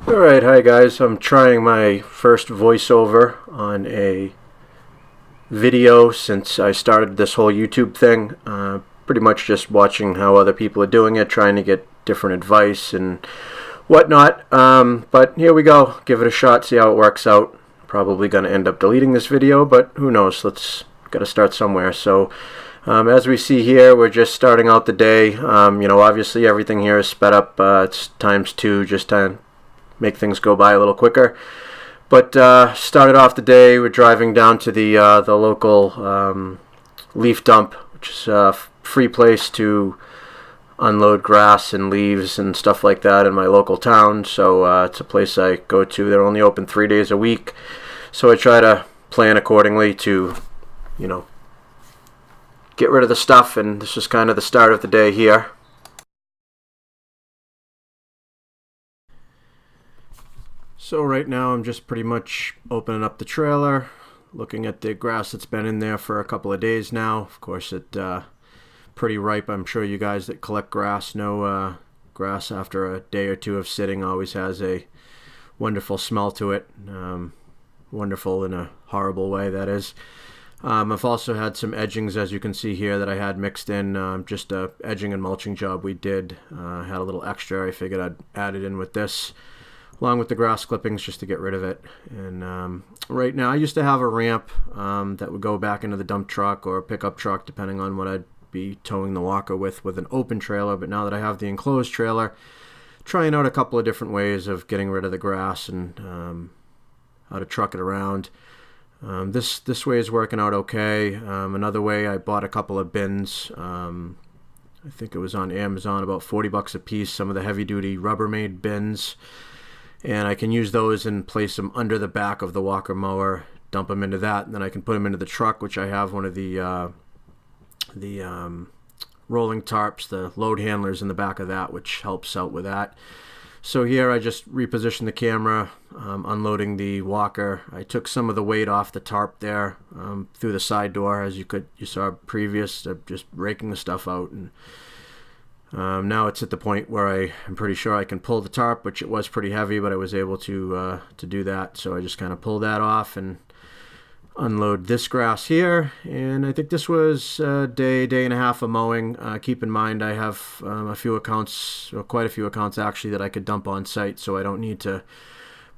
Alright, hi guys. I'm trying my first voiceover on a video since I started this whole YouTube thing. Pretty much just watching how other people are doing it, trying to get different advice and whatnot. But here we go. Give it a shot, see how it works out. Probably going to end up deleting this video, but who knows? Gotta start somewhere. So as we see here, we're just starting out the day. Obviously everything here is sped up. It's ×2, just to make things go by a little quicker. But started off the day, we're driving down to the local leaf dump, which is a free place to unload grass and leaves and stuff like that in my local town. So it's a place I go to. They're only open 3 days a week, so I try to plan accordingly to, get rid of the stuff. And this is kind of the start of the day here. So right now I'm just pretty much opening up the trailer, looking at the grass that's been in there for a couple of days now. Of course, it's pretty ripe. I'm sure you guys that collect grass know grass after a day or two of sitting always has a wonderful smell to it. Wonderful in a horrible way, that is. I've also had some edgings, as you can see here, that I had mixed in. Just a edging and mulching job we did. Had a little extra. I figured I'd add it in with this, along with the grass clippings, just to get rid of it. And right now I used to have a ramp that would go back into the dump truck or a pickup truck, depending on what I'd be towing the Walker with an open trailer. But now that I have the enclosed trailer, trying out a couple of different ways of getting rid of the grass and how to truck it around. This way is working out okay. Another way, I bought a couple of bins. I think it was on Amazon, about 40 bucks a piece, some of the heavy duty Rubbermaid bins. And I can use those and place them under the back of the Walker mower, dump them into that, and then I can put them into the truck, which I have one of the rolling tarps, the load handlers in the back of that, which helps out with that. So here I just repositioned the camera, unloading the Walker. I took some of the weight off the tarp there through the side door, as you saw previous, just raking the stuff out. And now it's at the point where I'm pretty sure I can pull the tarp, which it was pretty heavy, but I was able to do that. So I just kind of pulled that off and unload this grass here. And I think this was a day and a half of mowing. Keep in mind I have a few accounts, or quite a few accounts actually, that I could dump on site, so I don't need to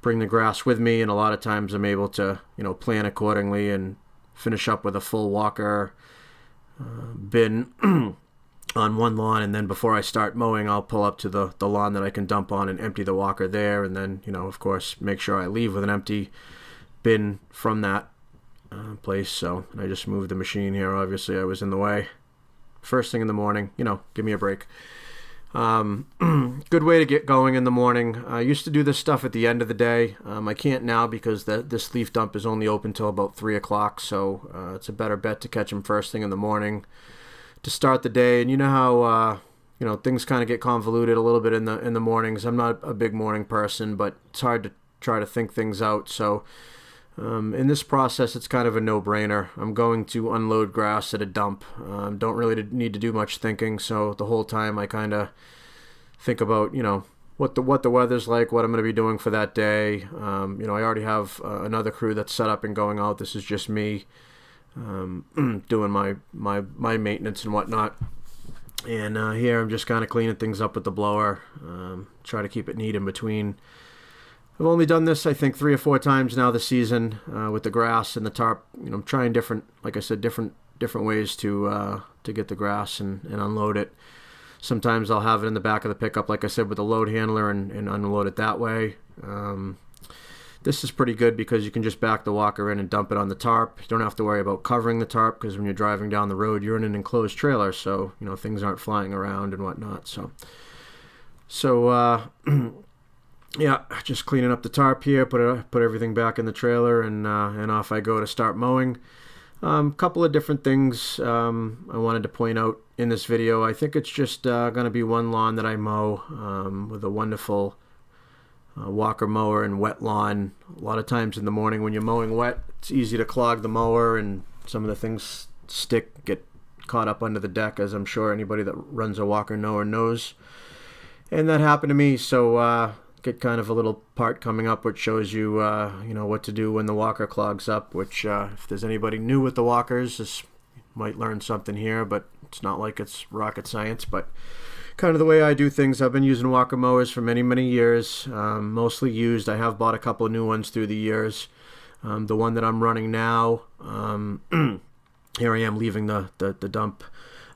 bring the grass with me. And a lot of times I'm able to plan accordingly and finish up with a full Walker bin on one lawn, and then before I start mowing, I'll pull up to the lawn that I can dump on and empty the Walker there, and then of course make sure I leave with an empty bin from that place. So I just moved the machine here. Obviously I was in the way. First thing in the morning, give me a break. Good way to get going in the morning. I used to do this stuff at the end of the day. I can't now because this leaf dump is only open till about 3 o'clock, so it's a better bet to catch them first thing in the morning to start the day. And you know how things kind of get convoluted a little bit in the mornings. I'm not a big morning person, but it's hard to try to think things out. So in this process, it's kind of a no-brainer. I'm going to unload grass at a dump. Don't really need to do much thinking. So the whole time I kind of think about what the weather's like, what I'm going to be doing for that day. I already have another crew that's set up and going out. This is just me doing my maintenance and whatnot. And here I'm just kind of cleaning things up with the blower. Try to keep it neat in between. I've only done this, I think, 3 or 4 times now this season with the grass and the tarp. I'm trying different ways to get the grass and unload it. Sometimes I'll have it in the back of the pickup, like I said, with a load handler and unload it that way. This is pretty good because you can just back the Walker in and dump it on the tarp. You don't have to worry about covering the tarp because when you're driving down the road, you're in an enclosed trailer, so things aren't flying around and whatnot. So yeah, just cleaning up the tarp here, put everything back in the trailer, and off I go to start mowing. Couple of different things I wanted to point out in this video. I think it's just going to be one lawn that I mow with a wonderful Walker mower and wet lawn. A lot of times in the morning when you're mowing wet, it's easy to clog the mower and some of the things get caught up under the deck, as I'm sure anybody that runs a Walker mower knows. And that happened to me, so get kind of a little part coming up which shows you, you know, what to do when the walker clogs up, which if there's anybody new with the walkers, this might learn something here, but it's not like it's rocket science, but kind of the way I do things. I've been using walker mowers for many, many years, mostly used. I have bought a couple of new ones through the years. The one that I'm running now, here I am leaving the dump.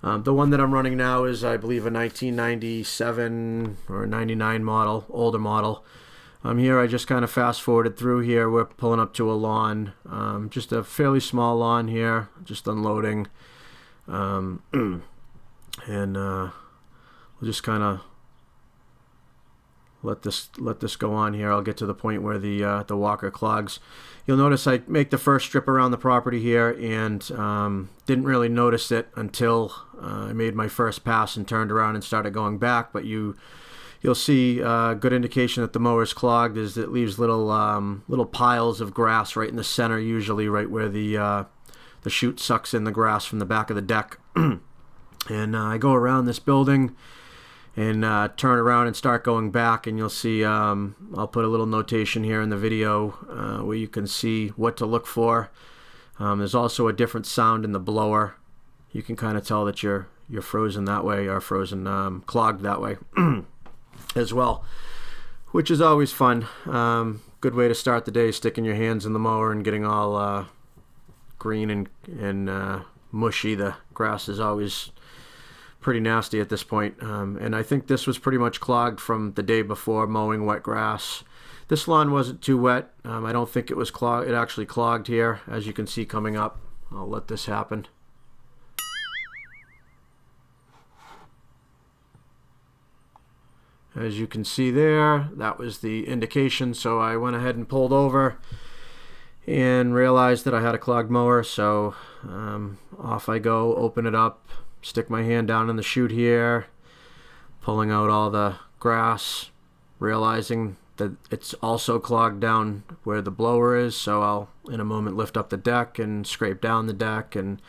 The one that I'm running now is, I believe, a 1997 or 99 model, older model. Here I just kind of fast forwarded through here. We're pulling up to a lawn, just a fairly small lawn here, just unloading. And we'll just kind of let this go on here. I'll get to the point where the walker clogs. You'll notice I make the first strip around the property here, and didn't really notice it until I made my first pass and turned around and started going back. But you'll see a good indication that the mower's clogged is it leaves little piles of grass right in the center, usually right where the chute sucks in the grass from the back of the deck. And I go around this building and turn around and start going back, and you'll see I'll put a little notation here in the video where you can see what to look for. There's also a different sound in the blower. You can kind of tell that you're frozen that way, or frozen clogged that way as well, which is always fun. Good way to start the day, sticking your hands in the mower and getting all green and mushy. The grass is always pretty nasty at this point. And I think this was pretty much clogged from the day before mowing wet grass. This lawn wasn't too wet. I don't think it was clogged. It actually clogged here, as you can see coming up. I'll let this happen. As you can see there, that was the indication. So I went ahead and pulled over and realized that I had a clogged mower. So off I go, open it up, stick my hand down in the chute here, pulling out all the grass, realizing that it's also clogged down where the blower is. So I'll in a moment lift up the deck and scrape down the deck. And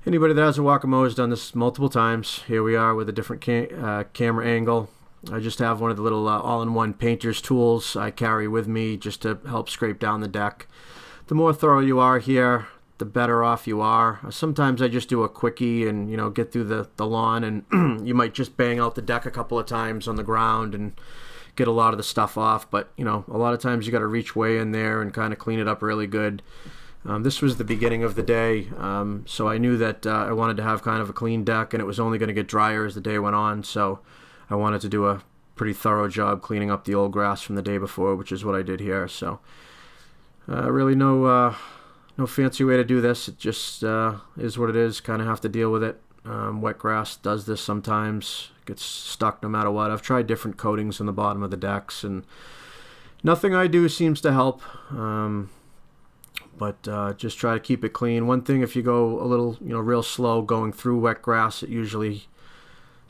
anybody that has a walker mower has done this multiple times. Here we are with a different camera angle. I just have one of the little all-in-one painter's tools I carry with me just to help scrape down the deck. The more thorough you are here, the better off you are. Sometimes I just do a quickie and, you know, get through the lawn, and you might just bang out the deck a couple of times on the ground and get a lot of the stuff off. But, you know, a lot of times you got to reach way in there and kind of clean it up really good. This was the beginning of the day, so I knew that I wanted to have kind of a clean deck, and it was only going to get drier as the day went on. So I wanted to do a pretty thorough job cleaning up the old grass from the day before, which is what I did here. So really no fancy way to do this. It just is what it is. Kind of have to deal with it. Wet grass does this sometimes. It gets stuck no matter what. I've tried different coatings on the bottom of the decks, and nothing I do seems to help. But just try to keep it clean. One thing, if you go a little, real slow going through wet grass, it usually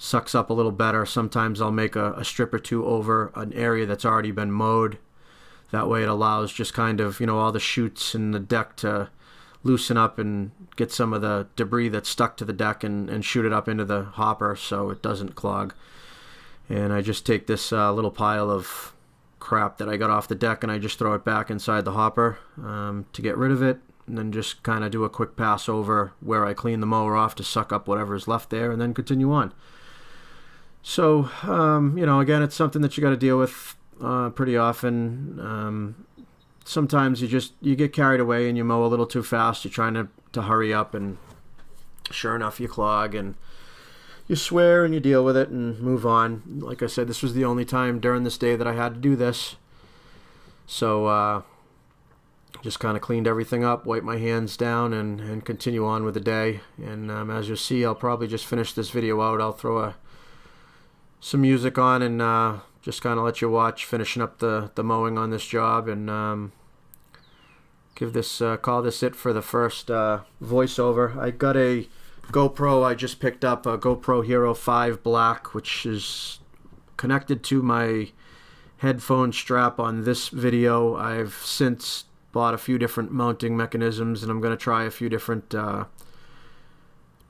sucks up a little better. Sometimes I'll make a strip or two over an area that's already been mowed. That way it allows just kind of, all the chutes in the deck to loosen up and get some of the debris that's stuck to the deck and shoot it up into the hopper so it doesn't clog. And I just take this little pile of crap that I got off the deck and I just throw it back inside the hopper to get rid of it, and then just kind of do a quick pass over where I clean the mower off to suck up whatever's left there, and then continue on. So, again, it's something that you got to deal with pretty often. Sometimes you get carried away and you mow a little too fast. You're trying to hurry up, and sure enough, you clog, and you swear and you deal with it and move on. Like I said, this was the only time during this day that I had to do this. So just kind of cleaned everything up, wiped my hands down, and continue on with the day. And as you'll see, I'll probably just finish this video out. I'll throw some music on and just kind of let you watch finishing up the mowing on this job, and call this it for the first voiceover. I got a GoPro. I just picked up a GoPro Hero 5 Black, which is connected to my headphone strap on this video. I've since bought a few different mounting mechanisms, and I'm going to try a few different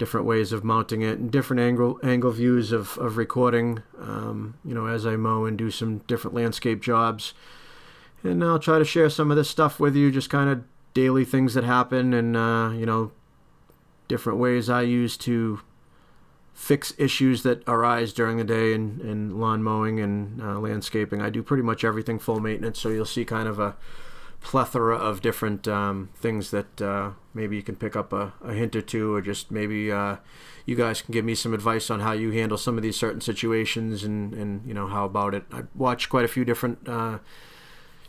different ways of mounting it, and different angle views of recording, as I mow and do some different landscape jobs. And I'll try to share some of this stuff with you, just kind of daily things that happen, and different ways I use to fix issues that arise during the day in lawn mowing and landscaping. I do pretty much everything full maintenance, so you'll see kind of a plethora of different things that maybe you can pick up a hint or two, or just maybe you guys can give me some advice on how you handle some of these certain situations, and how about it. I watch quite a few different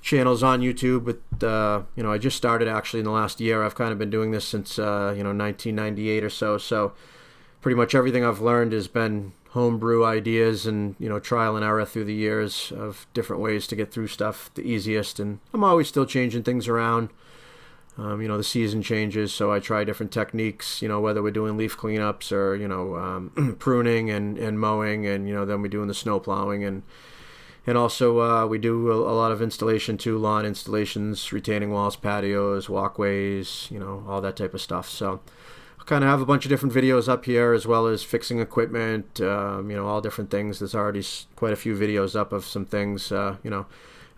channels on YouTube, but I just started actually in the last year. I've kind of been doing this since 1998 or so pretty much everything I've learned has been homebrew ideas and trial and error through the years of different ways to get through stuff the easiest. And I'm always still changing things around. The season changes, so I try different techniques, whether we're doing leaf cleanups or pruning and mowing, and then we're doing the snow plowing, and also we do a lot of installation too, lawn installations, retaining walls, patios, walkways, all that type of stuff. So I kind of have a bunch of different videos up here, as well as fixing equipment, all different things. There's already quite a few videos up of some things.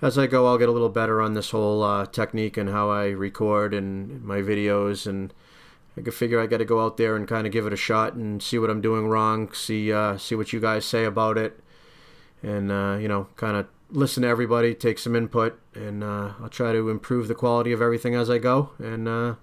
As I go, I'll get a little better on this whole technique and how I record and my videos, and I could figure I got to go out there and kind of give it a shot and see what I'm doing wrong, see what you guys say about it, and kind of listen to everybody, take some input, and I'll try to improve the quality of everything as I go. And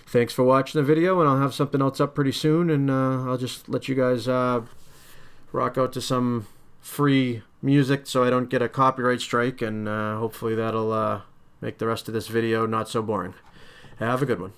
thanks for watching the video, and I'll have something else up pretty soon, and I'll just let you guys rock out to some free music so I don't get a copyright strike, and hopefully that'll make the rest of this video not so boring. Have a good one.